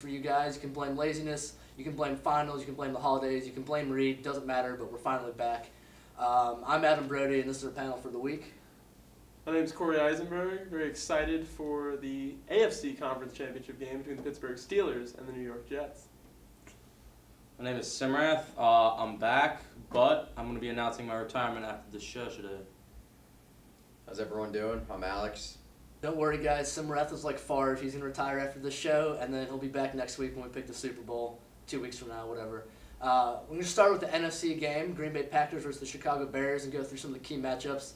for you guys. You can blame laziness, you can blame finals, you can blame the holidays, you can blame Reed, doesn't matter, but we're finally back. I'm Adam Brody, and this is our panel for the week. My name is Corey Eisenberg. Very excited for the AFC Conference Championship game between the Pittsburgh Steelers and the New York Jets. My name is Simrath. I'm back, but I'm going to be announcing my retirement after the show today. How's everyone doing? I'm Alex. Don't worry, guys. Simrath is like Favre. He's going to retire after the show, and then he'll be back next week when we pick the Super Bowl, 2 weeks from now, whatever. We're going to start with the NFC game, Green Bay Packers versus the Chicago Bears, and go through some of the key matchups.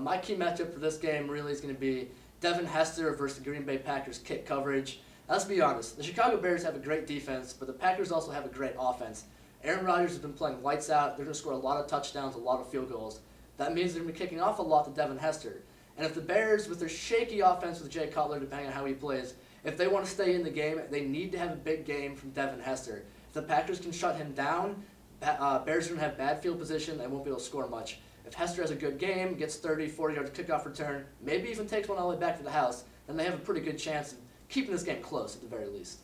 My key matchup for this game really is going to be Devin Hester versus the Green Bay Packers kick coverage. Now, let's be honest. The Chicago Bears have a great defense, but the Packers also have a great offense. Aaron Rodgers has been playing lights out. They're going to score a lot of touchdowns, a lot of field goals. That means they're going to be kicking off a lot to Devin Hester. And if the Bears, with their shaky offense with Jay Cutler, depending on how he plays, if they want to stay in the game, they need to have a big game from Devin Hester. If the Packers can shut him down, Bears are going to have bad field position. They won't be able to score much. If Hester has a good game, gets 30, 40 yards kickoff return, maybe even takes one all the way back to the house, then they have a pretty good chance of keeping this game close at the very least.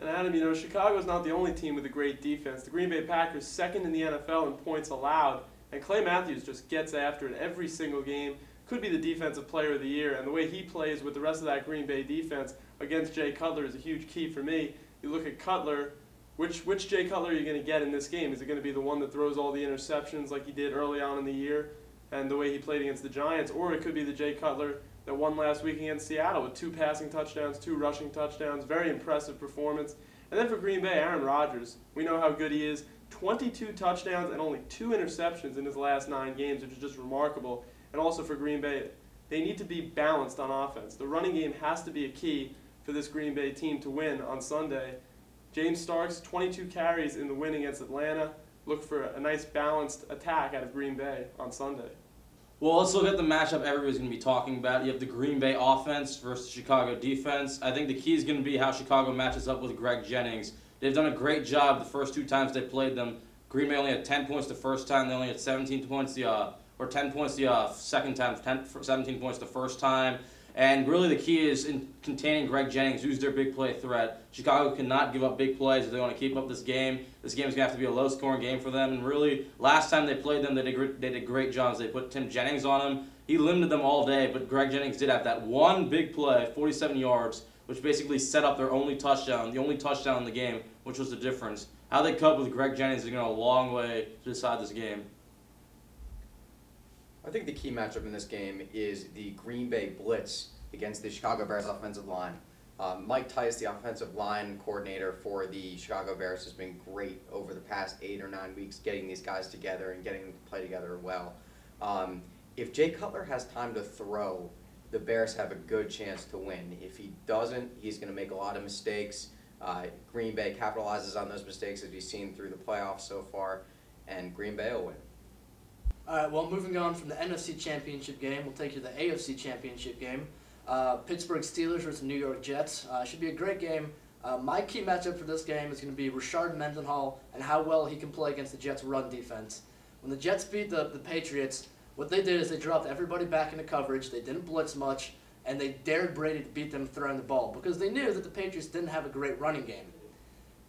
And Adam, you know, Chicago's not the only team with a great defense. The Green Bay Packers second in the NFL in points allowed, and Clay Matthews just gets after it every single game. Could be the defensive player of the year, and the way he plays with the rest of that Green Bay defense against Jay Cutler is a huge key for me. You look at Cutler, which Jay Cutler are you going to get in this game? Is it going to be the one that throws all the interceptions like he did early on in the year and the way he played against the Giants, or it could be the Jay Cutler that won last week against Seattle with 2 passing touchdowns, 2 rushing touchdowns, very impressive performance. And then for Green Bay, Aaron Rodgers, we know how good he is. 22 touchdowns and only 2 interceptions in his last 9 games, which is just remarkable. And also for Green Bay, they need to be balanced on offense. The running game has to be a key for this Green Bay team to win on Sunday. James Starks, 22 carries in the win against Atlanta. Look for a nice balanced attack out of Green Bay on Sunday. Well, let's look at the matchup everybody's going to be talking about. You have the Green Bay offense versus the Chicago defense. I think the key is going to be how Chicago matches up with Greg Jennings. They've done a great job the first 2 times they played them. Green Bay only had 10 points the first time. They only had 17 points or 10 points the second time, 17 points the first time. And really the key is in containing Greg Jennings, who's their big play threat. Chicago cannot give up big plays if they want to keep up this game. This game is going to have to be a low-scoring game for them. And really, last time they played them, they did great jobs. They put Tim Jennings on him. He limited them all day, but Greg Jennings did have that one big play, 47 yards, which basically set up their only touchdown, the only touchdown in the game, which was the difference. How they cope with Greg Jennings is going to go a long way to decide this game. I think the key matchup in this game is the Green Bay blitz against the Chicago Bears offensive line. Mike Tice, the offensive line coordinator for the Chicago Bears, has been great over the past 8 or 9 weeks getting these guys together and getting them to play together well. If Jay Cutler has time to throw, the Bears have a good chance to win. If he doesn't, he's going to make a lot of mistakes. Green Bay capitalizes on those mistakes, as we've seen through the playoffs so far, and Green Bay will win. All right, well, moving on from the NFC Championship game, we'll take you to the AFC Championship game. Pittsburgh Steelers versus New York Jets. Should be a great game. My key matchup for this game is going to be Rashard Mendenhall and how well he can play against the Jets' run defense. When the Jets beat the Patriots, what they did is they dropped everybody back into coverage. They didn't blitz much, and they dared Brady to beat them throwing the ball because they knew that the Patriots didn't have a great running game.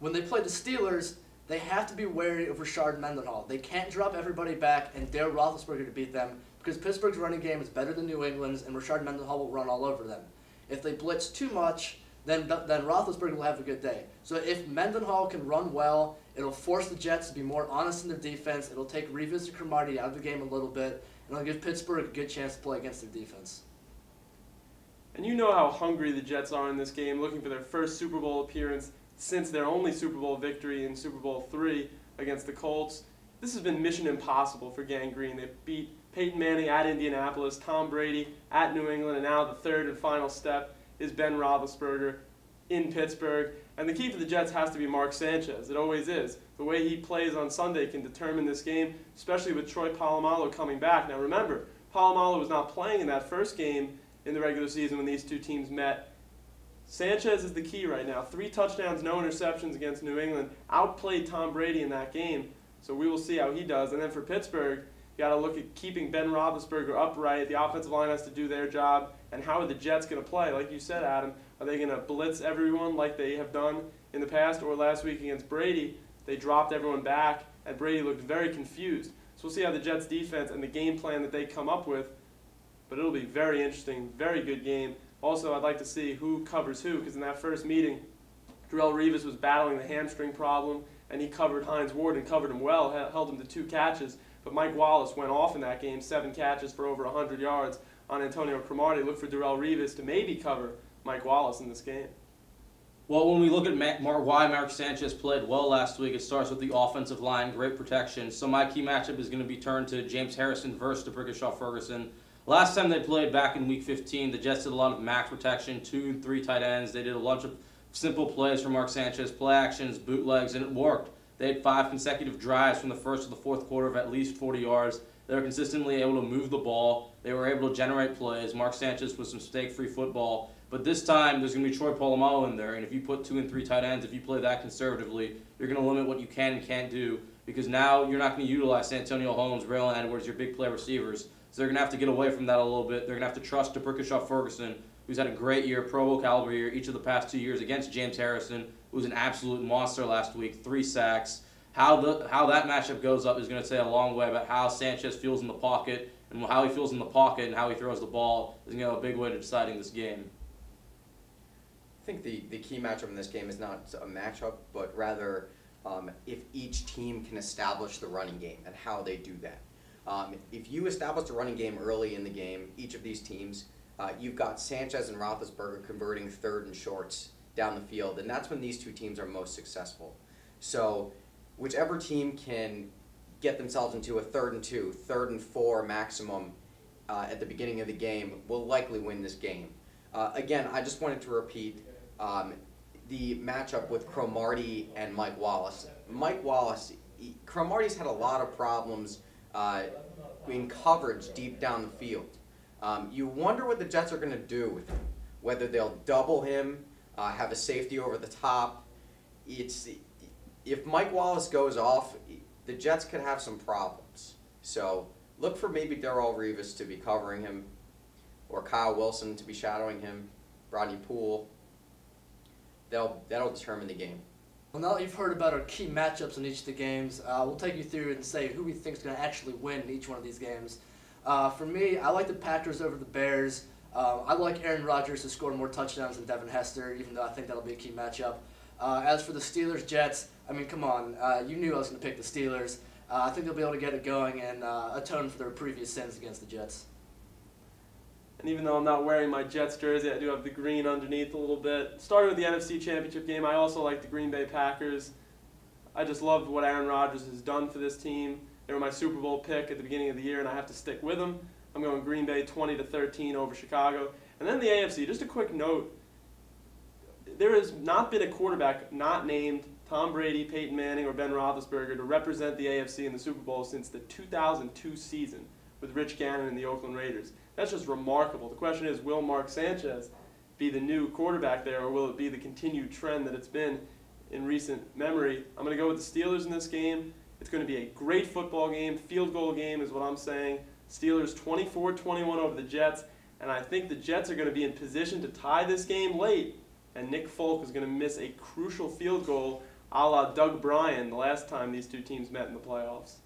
When they played the Steelers, they have to be wary of Rashard Mendenhall. They can't drop everybody back and dare Roethlisberger to beat them because Pittsburgh's running game is better than New England's, and Rashard Mendenhall will run all over them. If they blitz too much, then Roethlisberger will have a good day. So if Mendenhall can run well, it'll force the Jets to be more honest in their defense. It'll take Revis Cromartie out of the game a little bit, and it'll give Pittsburgh a good chance to play against their defense. And you know how hungry the Jets are in this game, looking for their first Super Bowl appearance since their only Super Bowl victory in Super Bowl III against the Colts. This has been mission impossible for Gang Green. They beat Peyton Manning at Indianapolis, Tom Brady at New England, and now the third and final step is Ben Roethlisberger in Pittsburgh. And the key for the Jets has to be Mark Sanchez. It always is. The way he plays on Sunday can determine this game, especially with Troy Polamalu coming back. Now remember, Polamalu was not playing in that first game in the regular season when these 2 teams met. Sanchez is the key right now. 3 touchdowns, no interceptions against New England. Outplayed Tom Brady in that game. So we will see how he does. And then for Pittsburgh, you got to look at keeping Ben Roethlisberger upright. The offensive line has to do their job. And how are the Jets going to play? Like you said, Adam, Are they going to blitz everyone like they have done in the past? Or last week against Brady, they dropped everyone back, and Brady looked very confused. So we'll see how the Jets defense and the game plan that they come up with, but it'll be very interesting, very good game. Also, I'd like to see who covers who, because in that first meeting, Darrelle Revis was battling the hamstring problem, and he covered Hines Ward and covered him well, held him to 2 catches. But Mike Wallace went off in that game, 7 catches for over 100 yards on Antonio Cromartie. Look for Darrelle Revis to maybe cover Mike Wallace in this game. Well, when we look at why Mark Sanchez played well last week, it starts with the offensive line, great protection. So my key matchup is going to be turned to James Harrison versus D'Brickashaw Ferguson. Last time they played back in Week 15, the Jets did a lot of max protection, 2 and 3 tight ends. They did a bunch of simple plays for Mark Sanchez, play actions, bootlegs, and it worked. They had 5 consecutive drives from the first to the fourth quarter of at least 40 yards. They were consistently able to move the ball. They were able to generate plays. Mark Sanchez with some mistake-free football. But this time, there's going to be Troy Polamalu in there, and if you put 2 and 3 tight ends, if you play that conservatively, you're going to limit what you can and can't do, because now you're not going to utilize Antonio Holmes, Braylon Edwards, your big play receivers. So they're going to have to get away from that a little bit. They're going to have to trust D'Brickashaw Ferguson, who's had a great year, Pro Bowl caliber year, each of the past 2 years against James Harrison, who was an absolute monster last week, 3 sacks. How that matchup goes up is going to say a long way about how Sanchez feels in the pocket, and how he feels in the pocket and how he throws the ball is going to have a big way to deciding this game. I think the key matchup in this game is not a matchup, but rather if each team can establish the running game and how they do that. If you establish the running game early in the game, each of these teams, you've got Sanchez and Roethlisberger converting 3rd and shorts down the field, and that's when these two teams are most successful. So whichever team can get themselves into a 3rd and 2, 3rd and 4 maximum at the beginning of the game will likely win this game. Again, I just wanted to repeat the matchup with Cromartie and Mike Wallace. Mike Wallace, Cromartie's had a lot of problems in coverage deep down the field. You wonder what the Jets are going to do with him, whether they'll double him, have a safety over the top. If Mike Wallace goes off, the Jets could have some problems. So look for maybe Darrelle Revis to be covering him, or Kyle Wilson to be shadowing him, Rodney Poole. That'll determine the game. Well, now that you've heard about our key matchups in each of the games, we'll take you through and say who we think is going to actually win each one of these games. For me, I like the Packers over the Bears. I like Aaron Rodgers to score more touchdowns than Devin Hester, even though I think that'll be a key matchup. As for the Steelers-Jets, I mean, come on. You knew I was going to pick the Steelers. I think they'll be able to get it going and atone for their previous sins against the Jets. And even though I'm not wearing my Jets jersey, I do have the green underneath a little bit. Starting with the NFC Championship game, I also like the Green Bay Packers. I just love what Aaron Rodgers has done for this team. They were my Super Bowl pick at the beginning of the year, and I have to stick with them. I'm going Green Bay 20-13 over Chicago. And then the AFC, just a quick note. There has not been a quarterback not named Tom Brady, Peyton Manning, or Ben Roethlisberger to represent the AFC in the Super Bowl since the 2002 season with Rich Gannon and the Oakland Raiders. That's just remarkable. The question is, will Mark Sanchez be the new quarterback there, or will it be the continued trend that it's been in recent memory? I'm going to go with the Steelers in this game. It's going to be a great football game, field goal game is what I'm saying. Steelers 24-21 over the Jets, and I think the Jets are going to be in position to tie this game late, and Nick Folk is going to miss a crucial field goal a la Doug Bryan the last time these two teams met in the playoffs.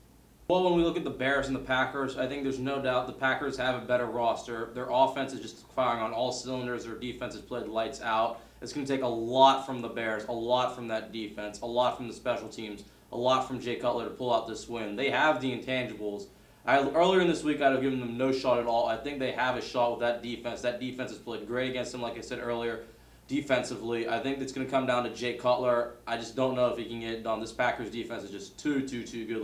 Well, when we look at the Bears and the Packers, I think there's no doubt the Packers have a better roster. Their offense is just firing on all cylinders. Their defense has played lights out. It's going to take a lot from the Bears, a lot from that defense, a lot from the special teams, a lot from Jay Cutler to pull out this win. They have the intangibles. Earlier in this week, I'd have given them no shot at all. I think they have a shot with that defense. That defense has played great against them, like I said earlier. Defensively, I think it's going to come down to Jay Cutler. I just don't know if he can get it done. This Packers defense is just too good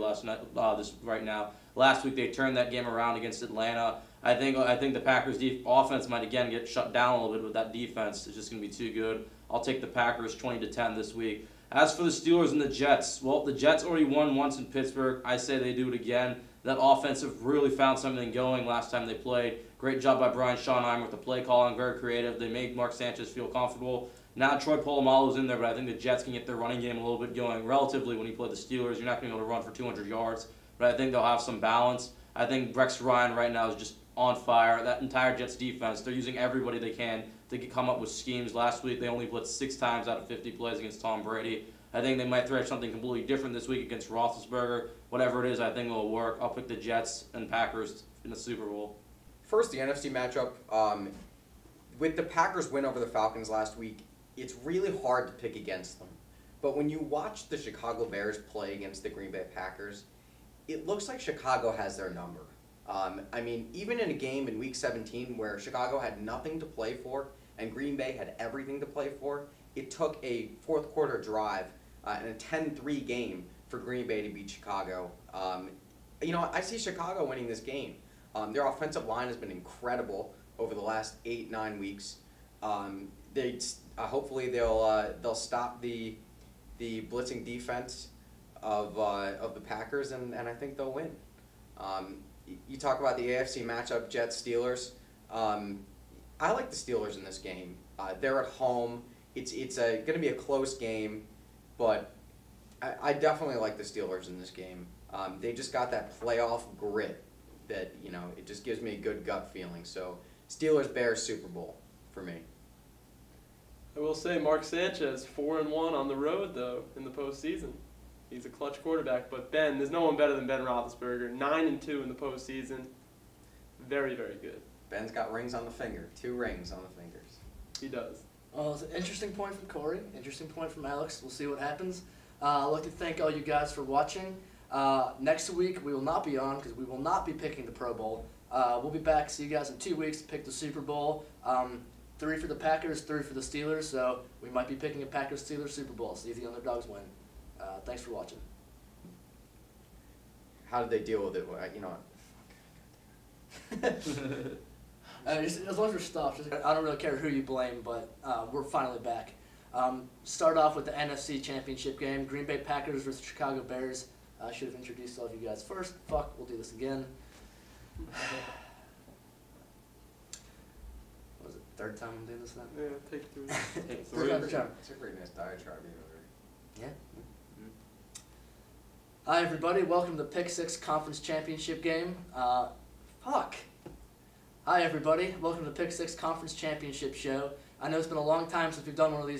right now. Last week they turned that game around against Atlanta. I think the Packers offense might again get shut down a little bit with that defense. It's just going to be too good. I'll take the Packers 20-10 this week. As for the Steelers and the Jets, well, the Jets already won once in Pittsburgh. I say they do it again. That offense have really found something going last time they played. Great job by Brian Schottenheimer with the play calling, very creative. They made Mark Sanchez feel comfortable. Now Troy Polamalu's in there, but I think the Jets can get their running game a little bit going. Relatively, when you play the Steelers, you're not going to be able to run for 200 yards, but I think they'll have some balance. I think Rex Ryan right now is just on fire. That entire Jets defense, they're using everybody they can to come up with schemes. Last week they only blitzed 6 times out of 50 plays against Tom Brady. I think they might try something completely different this week against Roethlisberger. Whatever it is, I think it will work. I'll pick the Jets and Packers in the Super Bowl. First, the NFC matchup. With the Packers' win over the Falcons last week, it's really hard to pick against them. But when you watch the Chicago Bears play against the Green Bay Packers, it looks like Chicago has their number. I mean, even in a game in Week 17 where Chicago had nothing to play for and Green Bay had everything to play for, it took a fourth quarter drive and a 10-3 game for Green Bay to beat Chicago. I see Chicago winning this game. Their offensive line has been incredible over the last 8-9 weeks. Hopefully they'll stop the blitzing defense of the Packers, and I think they'll win. You talk about the AFC matchup, Jets-Steelers. I like the Steelers in this game. They're at home. It's going to be a close game, but I definitely like the Steelers in this game. They just got that playoff grit that, it just gives me a good gut feeling. So Steelers-Bears Super Bowl for me. I will say Mark Sanchez 4-1 on the road though in the postseason. He's a clutch quarterback, but there's no one better than Ben Roethlisberger. 9-2 in the postseason. Very, very good. Ben's got rings on the finger. 2 rings on the fingers. He does. Well, it's an interesting point from Corey. Interesting point from Alex. We'll see what happens. I'd like to thank all you guys for watching. Next week we will not be on because we will not be picking the Pro Bowl. We'll be back. See you guys in 2 weeks to pick the Super Bowl. 3 for the Packers, 3 for the Steelers. So we might be picking a Packers-Steelers Super Bowl. See if the underdogs win. Thanks for watching. How did they deal with it? As long as we're stopped, I don't really care who you blame, but we're finally back. Start off with the NFC Championship game. Green Bay Packers versus Chicago Bears. I should have introduced all of you guys first. Fuck, we'll do this again. What was it, 3rd time I'm doing this now? Yeah, take 3. Take 3rd 3. time's a charm. It's a pretty nice diatribe either. Yeah. Hi everybody, welcome to the Pick 6 Conference Championship game. Fuck. Hi everybody, welcome to the Pick 6 Conference Championship show. I know it's been a long time since we've done one of these